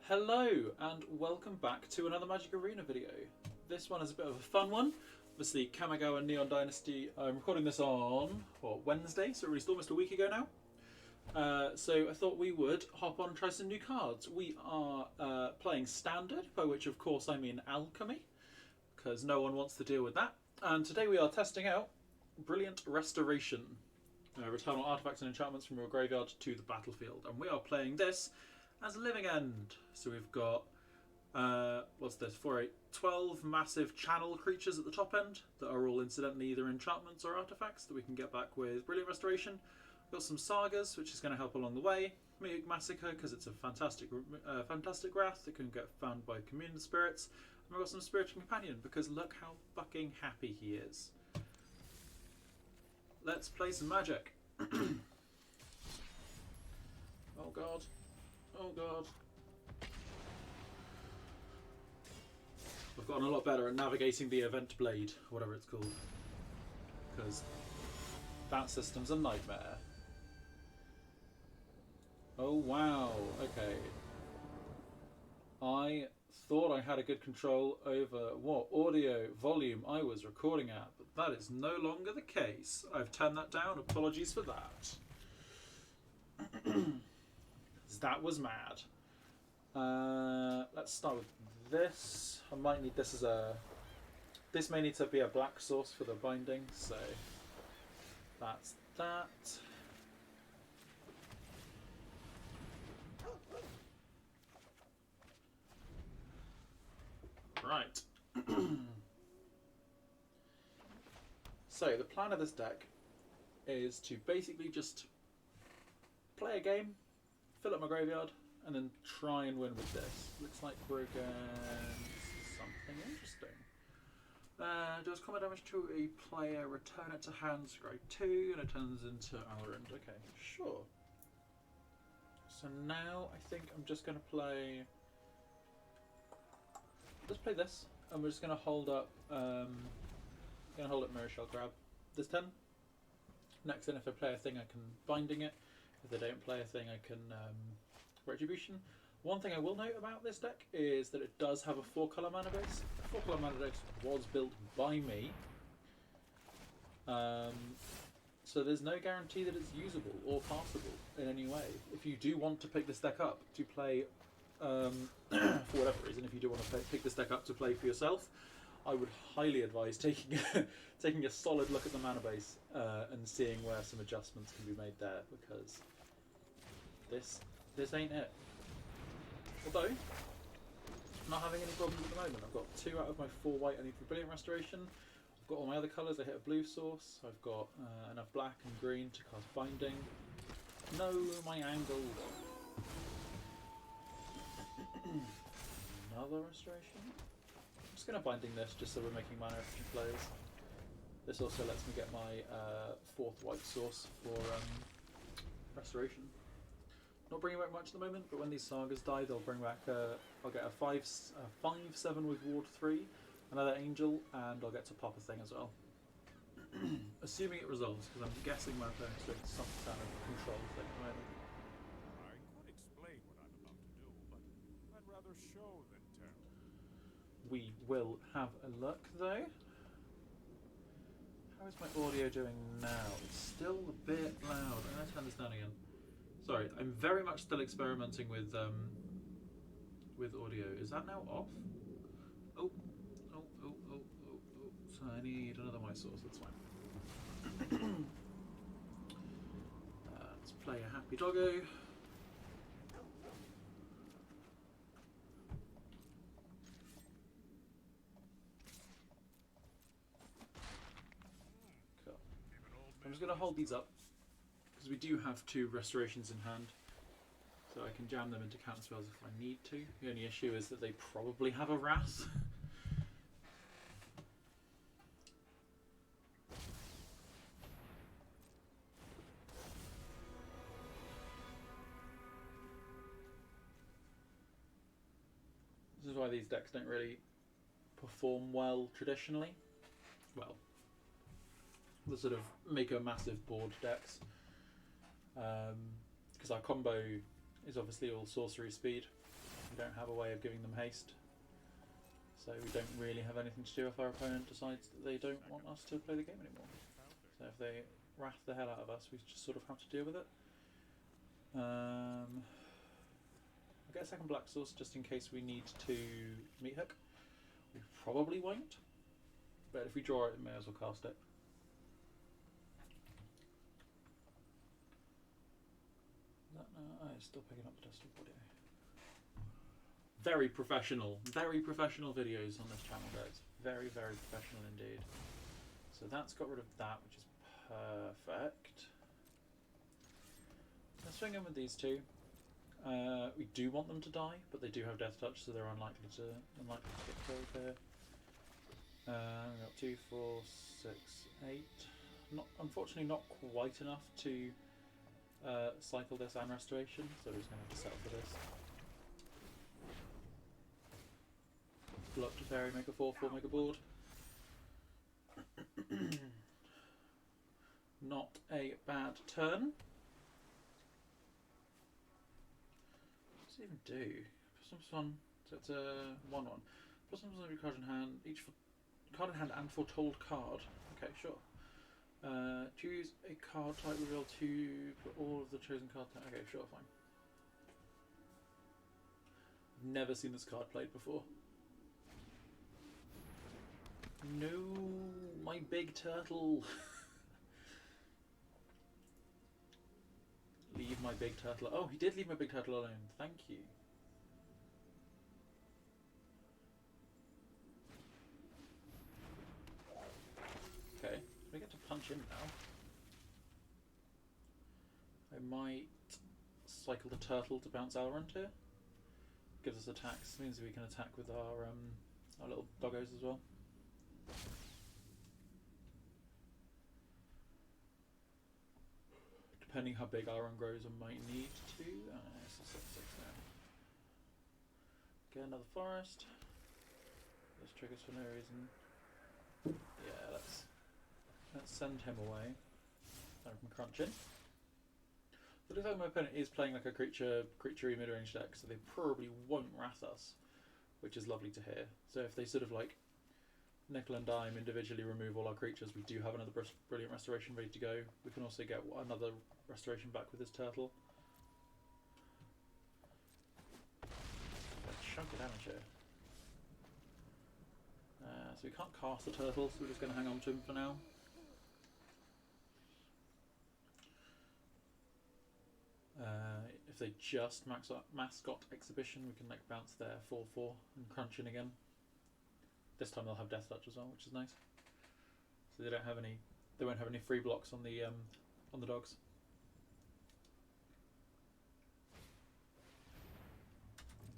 Hello and welcome back to another Magic Arena video. This one is a bit of a fun one. Obviously Kamigawa Neon Dynasty, I'm recording this on Wednesday, so it released almost a week ago now. So I thought we would hop on and try some new cards. We are playing Standard, by which of course I mean Alchemy, because no one wants to deal with that. And today we are testing out Brilliant Restoration. Return all artifacts and enchantments from your graveyard to the battlefield. And we are playing this as a living end. So we've got, what's this, 12 massive channel creatures at the top end that are all incidentally either enchantments or artifacts that we can get back with Brilliant Restoration. We've got some sagas, which is going to help along the way. Meathook Massacre, because it's a fantastic wrath that can get found by Commune spirits. And we've got some Spirited Companion, because look how fucking happy he is. Let's play some Magic. Oh god. Oh god. I've gotten a lot better at navigating the event blade, whatever it's called. Because that system's a nightmare. Oh wow, okay. I thought I had a good control over what audio volume I was recording at, but that is no longer the case. I've turned that down, apologies for that. That was mad. Let's start with this. I might need this as a... This may need to be a black source for the binding, so that's that. Right. So the plan of this deck is to basically just play a game, fill up my graveyard, and then try and win with this. Looks like we're against something interesting. Does combat damage to a player, return it to hand, scry 2, and it turns into Alrund. Okay, sure. So now I think I'm just going to play... Let's play this, and we're just going to hold up Mirrorshell Crab this turn. Next turn, if I play a thing, I can binding it. If they don't play a thing, I can Retribution. One thing I will note about this deck is that it does have a 4-colour mana base. The 4-colour mana base was built by me, so there's no guarantee that it's usable or passable in any way. If you do want to pick this deck up to play, for whatever reason, if you do want to pick this deck up to play for yourself, I would highly advise taking a solid look at the mana base and seeing where some adjustments can be made there, because this ain't it. Although, I'm not having any problems at the moment. I've got 2 out of my 4 white I need for Brilliant Restoration. I've got all my other colours. I hit a blue source. I've got enough black and green to cast Binding. No, my angle. Another Restoration. I'm just going to Binding this just so we're making mana efficient plays. This also lets me get my 4th white source for Restoration. Not bringing back much at the moment, but when these sagas die, they'll bring back. I'll get a 5/7 with Ward 3, another Angel, and I'll get to pop a thing as well. Assuming it resolves, because I'm guessing my opponent's doing some kind of control thing at the moment. I could explain what I'm about to do, but I'd rather show than tell. We will have a look, though. How is my audio doing now? It's still a bit loud. I'm going to turn this down again. Sorry, I'm very much still experimenting with audio. Is that now off? Oh. So I need another white source. That's fine. Let's play a happy doggo. Cool. I'm just going to hold these up, because we do have 2 restorations in hand, so I can jam them into counter spells if I need to. The only issue is that they probably have a wrath. This is why these decks don't really perform well traditionally. Well, the sort of make a massive board decks. Because our combo is obviously all sorcery speed. We don't have a way of giving them haste. So we don't really have anything to do if our opponent decides that they don't want us to play the game anymore. So if they wrath the hell out of us, we just sort of have to deal with it. I'll get a second black source just in case we need to Meathook. We probably won't, but if we draw it, we may as well cast it. Oh, it's still picking up the desktop audio. Very professional videos on this channel, guys. Very, very professional indeed. So that's got rid of that, which is perfect. Let's swing in with these two. We do want them to die, but they do have Death Touch, so they're unlikely to get killed here. We've got 2, 4, 6, 8. Unfortunately, not quite enough to cycle this and restoration, so we're just going to have to settle for this. Pull up to fairy, make a 4/4, make a board. Not a bad turn. What does it even do? Plus one, so it's a 1/1. Plus one every card in hand, each card in hand and foretold card. Okay, sure. Choose a card type, reveal 2 for all of the chosen card type. Okay, sure, fine. I've never seen this card played before. No, my big turtle. Leave my big turtle. Oh, he did leave my big turtle alone. Thank you. Okay, we get to punch in now. I might cycle the turtle to bounce Elrond here. Gives us attacks. Means we can attack with our little doggos as well. Depending how big Elrond grows, I might need to. It's a 6/6 now. Get another forest. Those triggers for no reason. Yeah, let's send him away. I can crunch in. It looks like my opponent is playing like a creature-y mid-range deck, so they probably won't wrath us, which is lovely to hear. So if they sort of like nickel and dime individually remove all our creatures, we do have another brilliant restoration ready to go. We can also get another restoration back with this turtle. A chunk of damage here. So we can't cast the turtle, so we're just going to hang on to him for now. If they just mascot exhibition, we can like bounce their 4/4 and crunch in again. This time they'll have Death Touch as well, which is nice. So they don't have any. They won't have any free blocks on the dogs.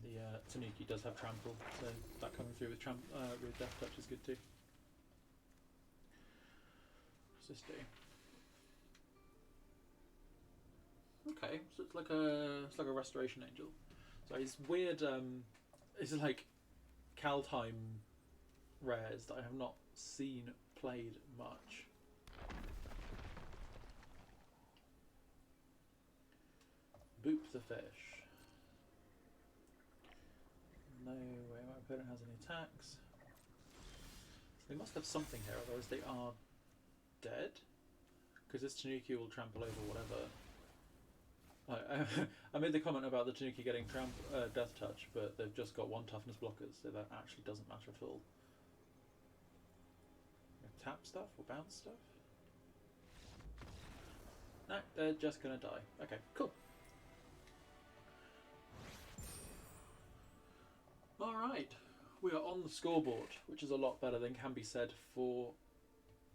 The Tanuki does have trample, so that coming through with Death Touch is good too. What's this do? Okay, so it's like a restoration angel. So it's weird. It's like Kaldheim rares that I have not seen played much. Boop the fish. No way my opponent has any attacks. They must have something here, otherwise they are dead. Because this Tanuki will trample over whatever. I made the comment about the Tanuki getting Death Touch, but they've just got 1 toughness blockers, so that actually doesn't matter at all. Tap stuff or bounce stuff? No, they're just gonna die. Okay, cool. Alright, we are on the scoreboard, which is a lot better than can be said for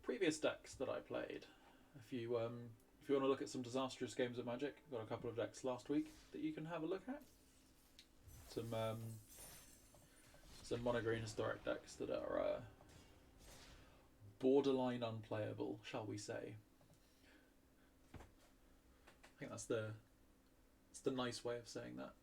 previous decks that I played. If you want to look at some disastrous games of Magic, I've got a couple of decks last week that you can have a look at. Some mono-green historic decks that are borderline unplayable, shall we say. I think that's the nice way of saying that.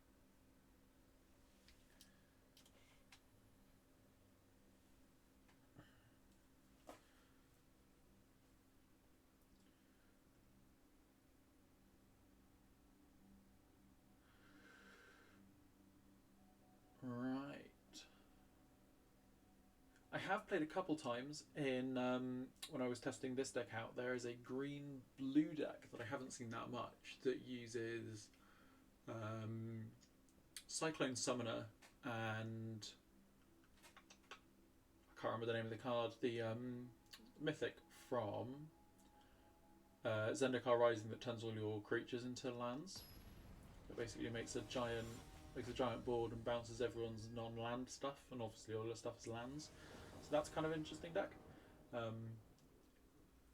have played a couple times in when I was testing this deck out. There is a green-blue deck that I haven't seen that much that uses Cyclone Summoner and I can't remember the name of the card. The Mythic from Zendikar Rising that turns all your creatures into lands. It basically makes a giant board and bounces everyone's non-land stuff, and obviously all the stuff is lands. So that's kind of an interesting deck.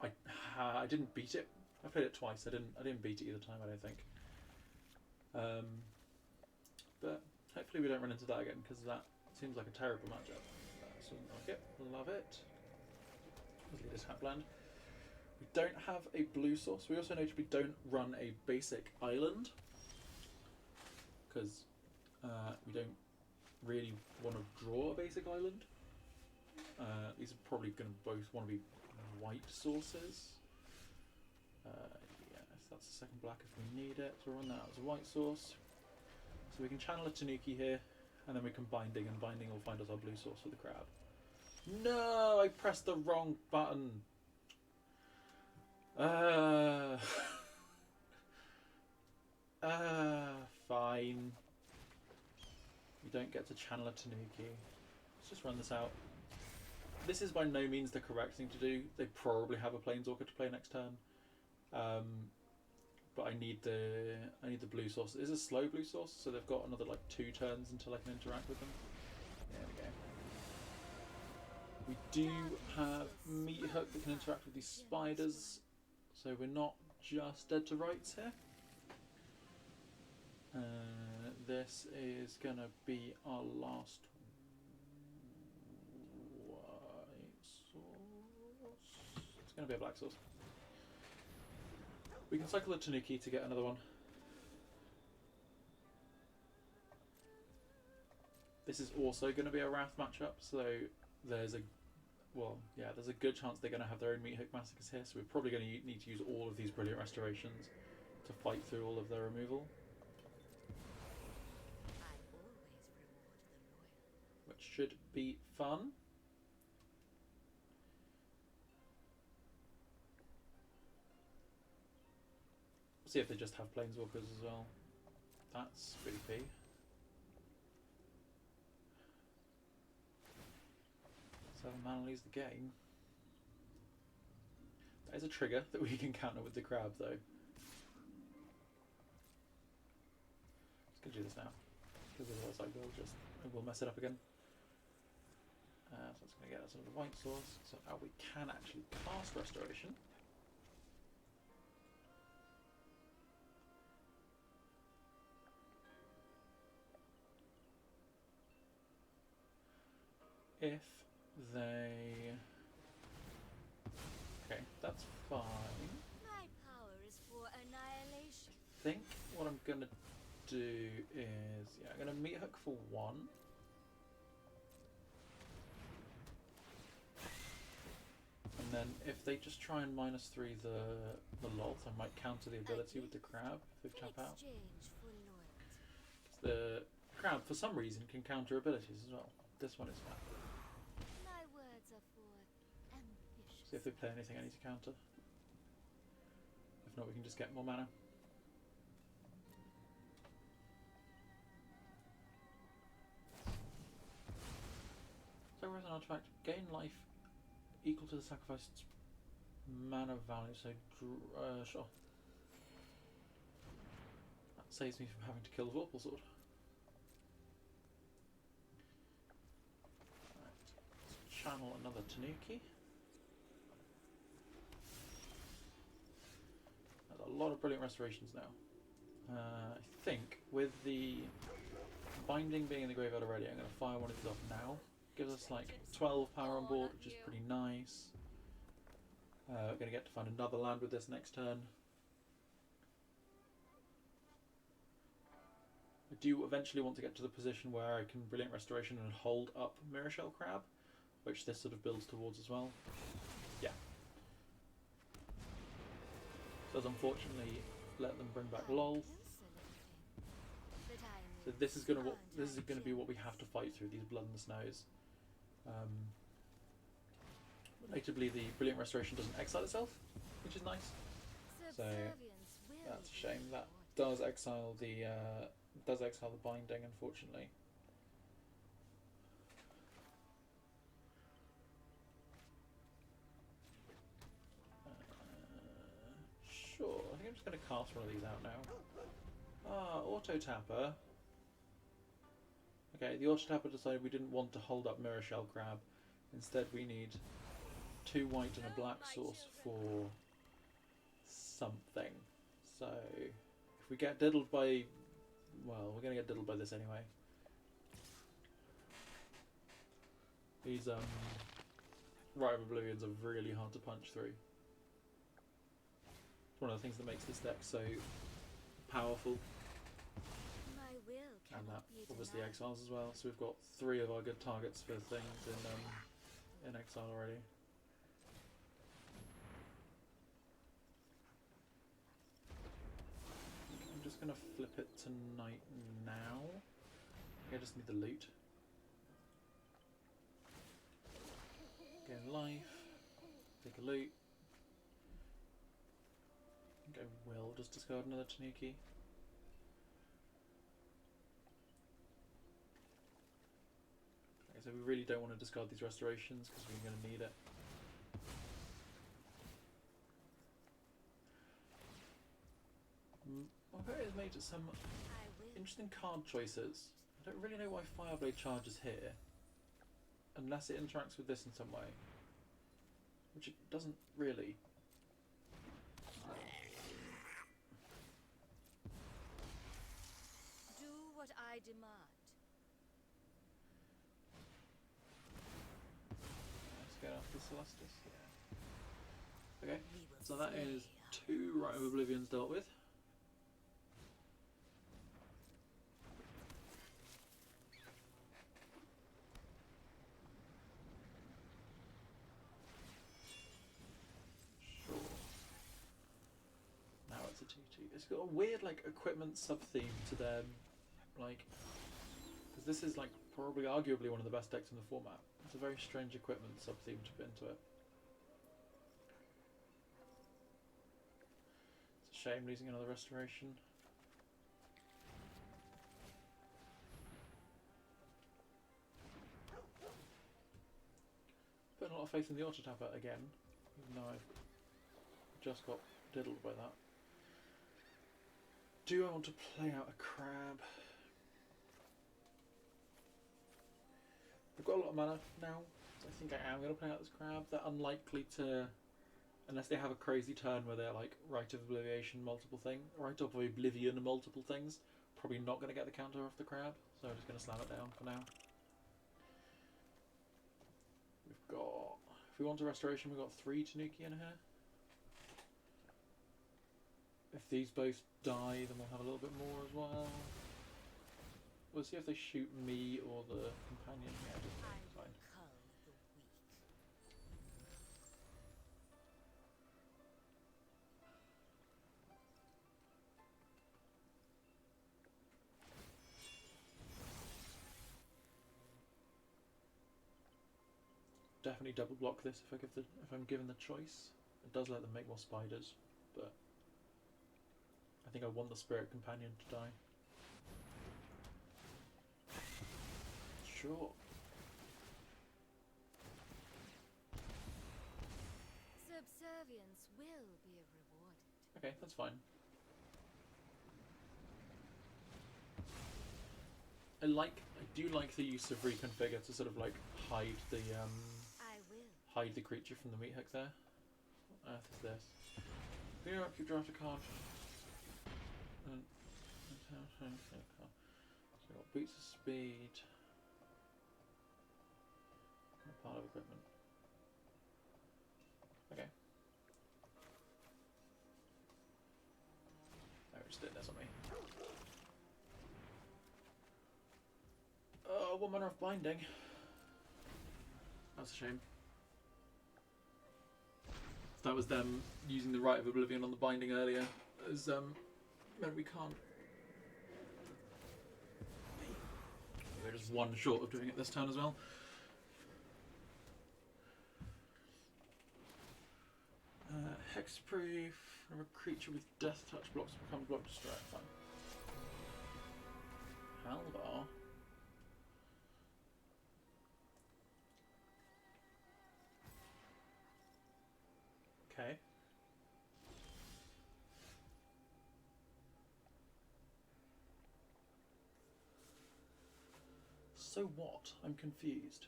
I didn't beat it. I played it twice. I didn't beat it either time, I don't think. But hopefully we don't run into that again, because that seems like a terrible matchup. So like it, love it. Let's lead a tap land. We don't have a blue source. We also notably don't run a basic island, because we don't really want to draw a basic island. These are probably going to both want to be white sources. Yes, that's the second black if we need it. So we'll run that as a white source. So we can channel a Tanuki here, and then we can binding, and binding will find us our blue source for the crab. No, I pressed the wrong button. Fine. You don't get to channel a Tanuki. Let's just run this out. This is by no means the correct thing to do. They probably have a Planeswalker to play next turn. But I need the blue source. It is a slow blue source, so they've got another like 2 turns until I can interact with them. There we go. We do have Meathook that can interact with these spiders, so we're not just dead to rights here. This is gonna be our last white source. It's gonna be a black source. We can cycle a Tanuki to get another one. This is also going to be a Wrath matchup, so there's a good chance they're going to have their own Meathook Massacres here, so we're probably going to need to use all of these Brilliant Restorations to fight through all of their removal. Which should be fun. See if they just have Planeswalkers as well. That's spoopy. 7 mana leaves the game. That is a trigger that we can counter with the crab though. Just gonna do this now, because otherwise I will mess it up again. So it's gonna get us another white source. So now we can actually cast Restoration. If they... Okay, that's fine. My power is for annihilation. I think what I'm going to do is... Yeah, I'm going to Meathook for 1. And then if they just try and -3 the Loth, I might counter the ability with the crab if they tap out. The crab, for some reason, can counter abilities as well. This one is fine. See if they play anything I need to counter. If not, we can just get more mana. So where's an artifact? Gain life equal to the sacrificed mana value. So sure. That saves me from having to kill the Vorpal Sword. Right. Let's channel another Tanuki. A lot of Brilliant Restorations now. I think with the binding being in the graveyard already, I'm going to fire one of these off now. Gives us like 12 power on board, which is pretty nice. We're going to get to find another land with this next turn. I do eventually want to get to the position where I can Brilliant Restoration and hold up Mirrorshell Crab, which this sort of builds towards as well. Yeah. Does unfortunately let them bring back LOL. So this is gonna be what we have to fight through, these Blood and Snows. Relatively, the Brilliant Restoration doesn't exile itself, which is nice. So Subservience will that's a be shame. That rewarded. does exile the binding, unfortunately. Sure, I think I'm just going to cast one of these out now. Ah, Auto Tapper. Okay, the Auto Tapper decided we didn't want to hold up Mirrorshell Crab. Instead, we need 2 white and a black source for something. So, if we get diddled by... Well, we're going to get diddled by this anyway. These Rite of Oblivions are really hard to punch through. It's one of the things that makes this deck so powerful. My will And that cannot be obviously denied. exiles as well. So we've got 3 of our good targets for things in exile already. I'm just going to flip it to night now. I just need the loot. Gain life. Take a loot. I think I will just discard another Tanuki. Okay, so we really don't want to discard these restorations because we're going to need it. Okay, it's made some I will. interesting card choices. I don't really know why Fireblade charges here, unless it interacts with this in some way, which it doesn't really. Do what I demand. Let's go after Celestus. Yeah. Okay, We will so that slay is 2 Rite of Oblivions dealt with. Sure. Now it's a 2/2. It's got a weird like equipment sub theme to them, like because this is like probably arguably one of the best decks in the format. It's a very strange equipment sub theme to put into it. It's a shame losing another restoration. Putting a lot of faith in the Auto Tapper again, even though I've just got diddled by that. Do I want to play out a crab? I've got a lot of mana now, so I think I am going to play out this crab. They're unlikely to, unless they have a crazy turn where they're like Rite of Oblivion multiple things, probably not going to get the counter off the crab, so I'm just going to slam it down for now. We've got, if we want a restoration, we've got 3 Tanuki in here. If these both die, then we'll have a little bit more as well. We'll see if they shoot me or the companion. Yeah, just I it's will fine. cull the weak. Definitely double block this if I'm given the choice. It does let them make more spiders, but I think I want the spirit companion to die. Sure. Subservience will be rewarded. Okay, that's fine. I do like the use of reconfigure to sort of like hide the I will. creature from the Meathook there. What on earth is this? Clear up, you draft a card. So we've got boots of speed. Part of equipment. Okay. No, we're just doing this on me. Oh, 1 mana of binding. That's a shame. That was them using the Rite of Oblivion on the binding earlier. As meant we can't. We're just 1 short of doing it this turn as well. proof. Whenever a creature with death touch blocks becomes block destroyer. Fine. Halvar. Okay. So what? I'm confused.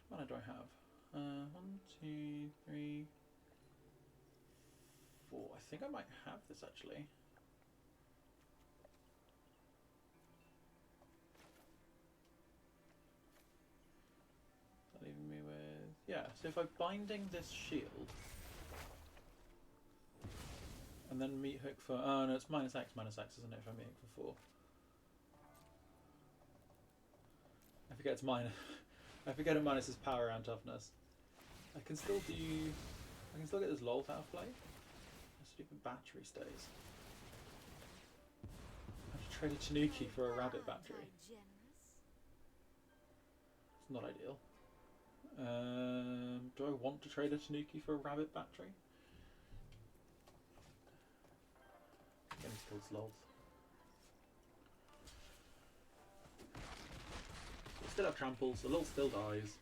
Which mana do I have? 1, 2, 3, 4. I think I might have this actually. That leaving me with... Yeah, so if I'm binding this shield and then Meathook for... Oh no, it's -X, isn't it, if I Meathook for 4. I forget it's minus. I forget it minuses power and toughness. I can still do... I can still get this Lolth out of play. My stupid battery stays. I have to trade a Tanuki for a rabbit battery. It's not ideal. Do I want to trade a Tanuki for a rabbit battery? Then he kills Lolth. We still have trample, so Lolth still dies.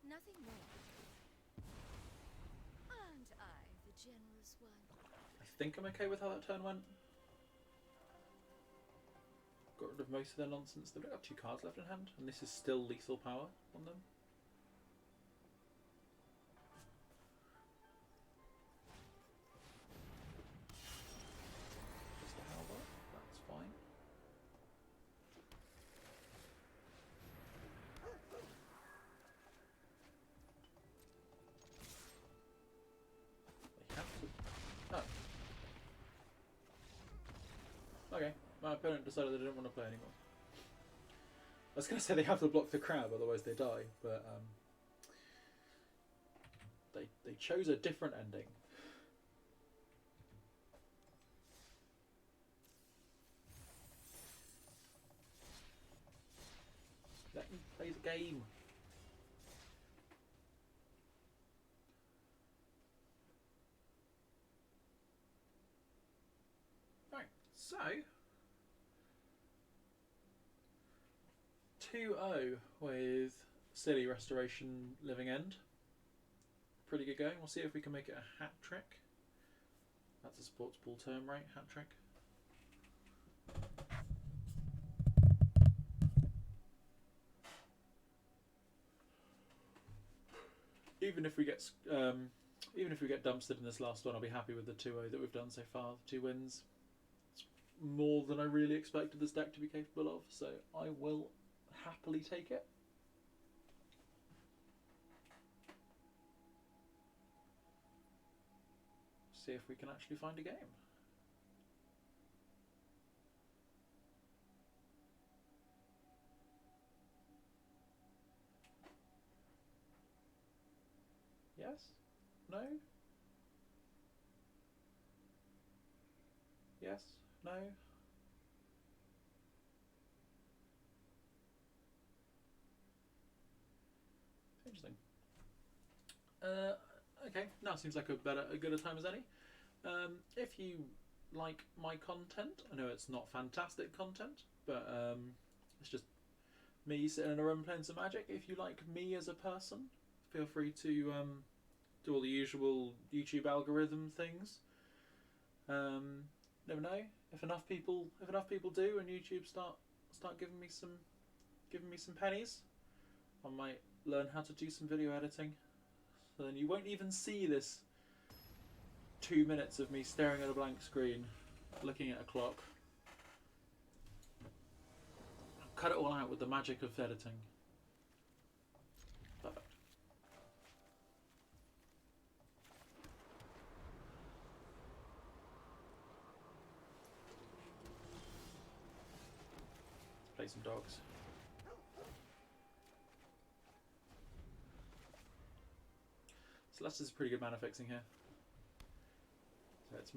Nothing more. Aren't I the generous one? I think I'm okay with how that turn went. Got rid of most of their nonsense. They've got 2 cards left in hand, and this is still lethal power on them. Just a Halberd, that's fine. They have to... Oh. Okay. My opponent decided they didn't want to play anymore. I was going to say they have to block the crab, otherwise they die, but they chose a different ending. Let me play the game. Right, so 2-0 with Silly Restoration Living End. Pretty good going. We'll see if we can make it a hat trick. That's a sports ball term, right? Hat trick. Even if we get dumpstered in this last one, I'll be happy with the 2-0 that we've done so far. 2 wins. It's more than I really expected this deck to be capable of, so I will happily take it. See if we can actually find a game. Yes? No? Yes? No? Interesting. Okay, now seems like a good a time as any. If you like my content, I know it's not fantastic content, but it's just me sitting in a room playing some Magic. If you like me as a person, feel free to do all the usual YouTube algorithm things. Never know, if enough people do, and YouTube start giving me some pennies, I might learn how to do some video editing. So then you won't even see this 2 minutes of me staring at a blank screen, looking at a clock. I'll cut it all out with the magic of editing. Perfect. Let's play some dogs. Celestus is pretty good mana fixing here. So it's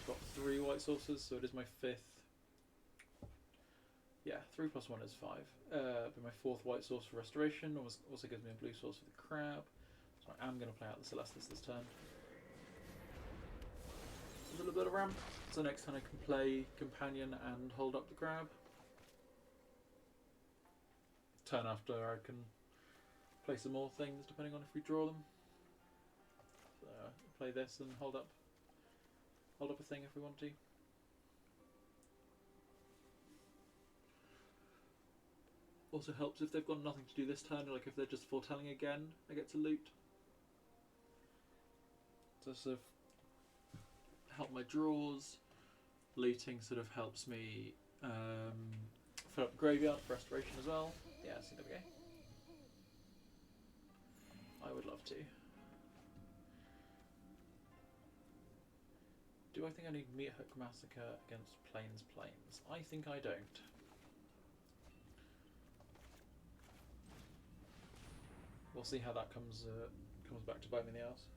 got 3 white sources, so it is my 5th Yeah, 3 + 1 is 5. But my 4th white source for restoration also gives me a blue source for the crab. So I am going to play out the Celestus this turn. A little bit of ramp, so next turn I can play Companion and hold up the crab. Turn after I can play some more things depending on if we draw them. So play this and hold up a thing if we want to. Also helps if they've got nothing to do this turn, like if they're just foretelling again, I get to loot. So sort of help my draws. Looting sort of helps me fill up the graveyard for restoration as well. Yeah, see, there we go. I would love to. Do I think I need Meathook Massacre against Plains? I think I don't. We'll see how that comes back to bite me in the arse.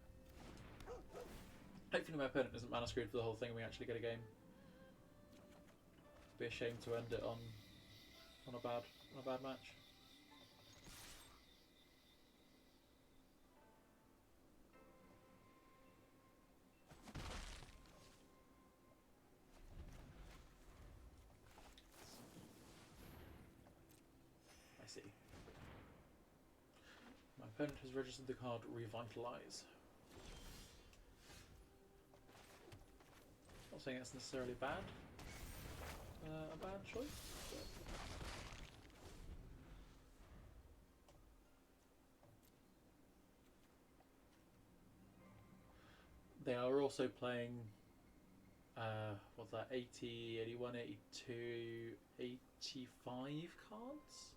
Hopefully my opponent isn't mana screwed for the whole thing and we actually get a game. Be a shame to end it on a bad match. I see. My opponent has registered the card Revitalize. Not saying it's necessarily bad. A bad choice. But they are also playing what's that, 80, 81, 82, 85 cards?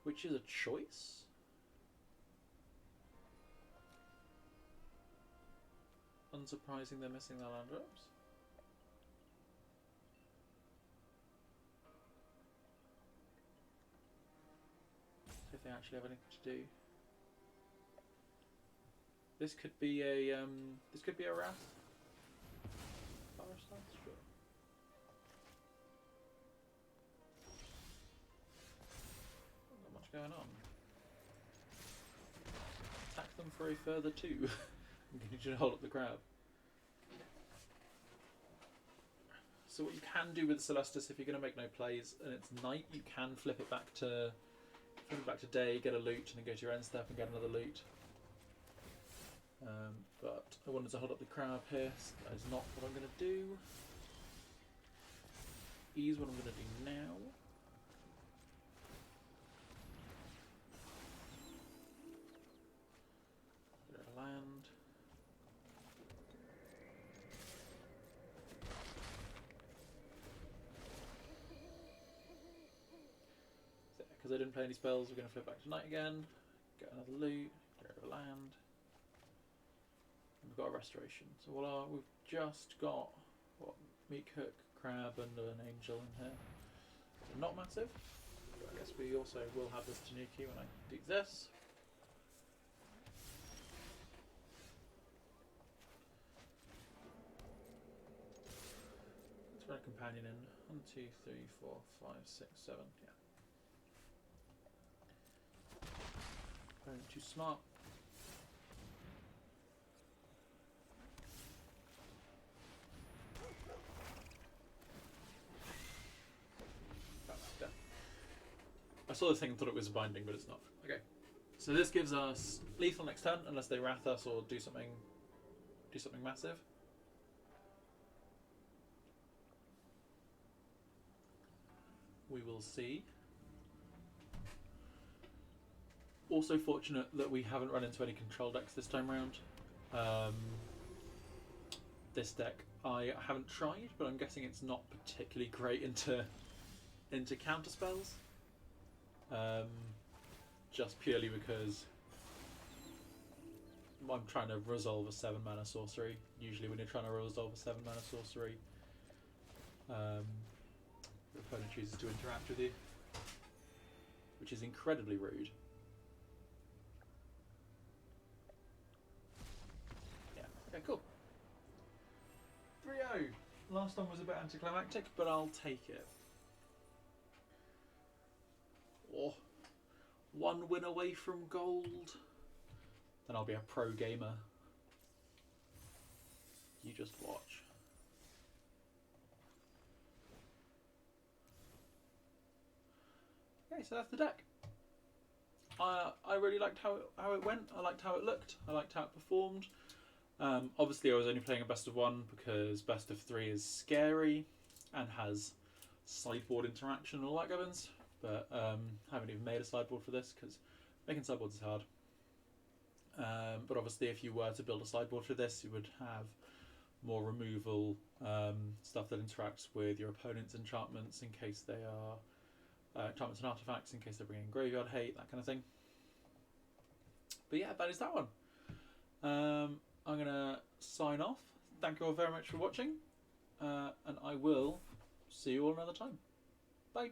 Which is a choice. Unsurprising they're missing their land drops. See if they actually have anything to do. This could be a wrath. Sure. Not much going on. Attack them for a further 2. I'm going to hold up the crab. So what you can do with Celestus, if you're going to make no plays and it's night, you can flip it back to day, get a loot, and then go to your end step and get another loot. But I wanted to hold up the crab here, so that is not what I'm going to do. Is what I'm going to do now. Get a land. Because I didn't play any spells, we're going to flip back to night again, get another loot, get rid of a land. And we've got a restoration. So we've just got Meathook, Crab, and an Angel in here. So not massive. But I guess we also will have this Tanuki when I do this. Let's run a companion in. 1, 2, 3, 4, 5, 6, 7. Yeah. Too smart. I saw this thing and thought it was a binding, but it's not. Okay, so this gives us lethal next turn, unless they wrath us or do something massive. We will see. Also fortunate that we haven't run into any control decks this time round. This deck I haven't tried, but I'm guessing it's not particularly great into counter spells. Just purely because I'm trying to resolve a 7 mana sorcery. Usually when you're trying to resolve a 7 mana sorcery, the opponent chooses to interact with you, which is incredibly rude. Yeah, okay, cool. 3-0. Last one was a bit anticlimactic, but I'll take it. one win away from gold. Then I'll be a pro gamer. You just watch. Okay, so that's the deck. I really liked how it went. I liked how it looked. I liked how it performed. Obviously, I was only playing a best of one because best of three is scary and has sideboard interaction and all that gubbins. But I haven't even made a sideboard for this because making sideboards is hard. But obviously, if you were to build a sideboard for this, you would have more removal stuff that interacts with your opponent's enchantments in case they are enchantments and artifacts, in case they're bringing graveyard hate, that kind of thing. But yeah, that is that one. I'm going to sign off. Thank you all very much for watching, and I will see you all another time. Bye.